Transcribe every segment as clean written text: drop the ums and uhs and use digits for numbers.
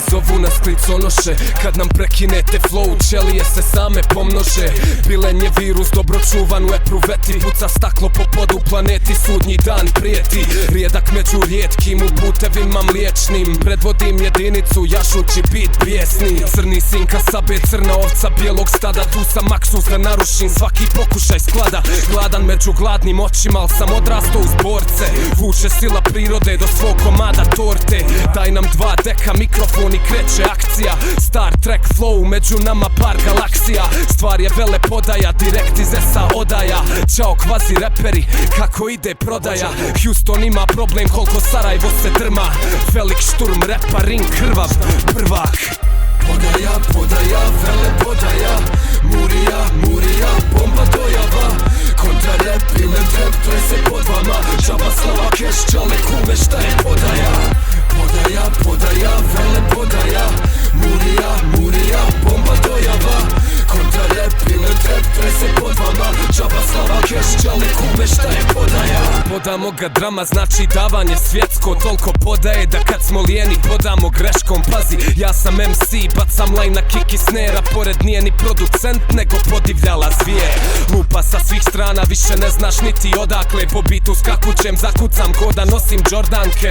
zovu nas kliconoše. Kad nam prekinete flow, ćelije se same pomnože. Billain je virus, dobro čuvan u epruveti. Puca staklo po podu planeti, sudnji dan prijeti. Rijedak među rijetkim, u putevima mliječnim. Predvodim jedinicu, jašući bit bijesni. Crni sinka sabe, crna ovca bijelog stada. Tu sam maksus da narušim svaki pokušaj sklada. Gladan među gladnim očima, al sam odrastao uz borce. Vuče sila prirode do svog komada torte. Daj nam 2 deka, mikrofon i kreće akcija. Star Trek flow, među nama par galaksija. Stvar je Velepodaja, direkt iz SA odaja. Ćao kvazi reperi, kako ide prodaja. Houston ima problem koliko Sarajevo se drma. Velik šturm, repa, ring, krvav, prvak. Podaja, podaja, Velepodaja. Murija, murija, bomba dojava. Kontra rap, Billain trap, trese pod vama. Džaba slava, keš, čale, kume, šta je podaja? Podaja, podaja, Velepodaja. Murija, murija, bomba dojava. Kontra rap, Billain trap, trese pod vama. Džaba slava, keš, čale, kume, šta je podaja? Podamo ga drama, znači davanje svjetsko. Toliko podaje da kad smo lijeni podamo greškom. Pazi, ja sam MC, bacam line na kick i snera. Pored nije ni producent, nego podivljala zvijer. Lupa sa svih strana, više ne znaš niti odakle. Po bitu skakućem, zakucam ko da nosim Jordanke.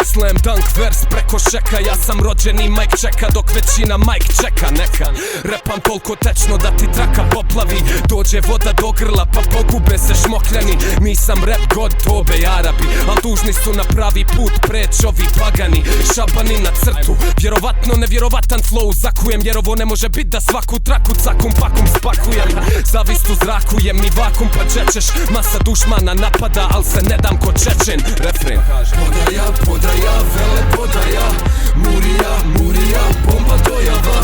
Slam dunk vers preko šeka. Ja sam rođeni Mike čeka, dok većina Mike čeka. Neka repam toliko tečno da ti traka poplavi. Dođe voda do grla pa pogube se šmokljani. Nisam rap god, tobe Arabi, al dužni su na pravi put preć ovi pagani. Šabani na crtu, vjerovatno nevjerovatan flow zakujem. Jer ovo ne može bit da svaku traku cakum pakum spakujem. Zavist u zraku je mi vakum pa džećeš. Masa dušmana napada, al se ne dam ko Čečen. Refren Podaja, podaja, Velepodaja. Murija, murija, bomba dojava.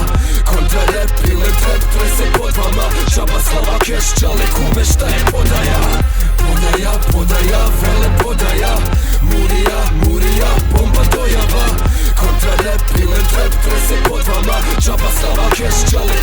Kontra rap, Billain trap, trese pod vama. Džaba slava, keš, čale, kume, šta je podaja? Podaja, podaja, Velepodaja. Murija, murija, bomba dojava. Kontra rap, Billain trap, trese pod vama. Džaba slava, keš, čale,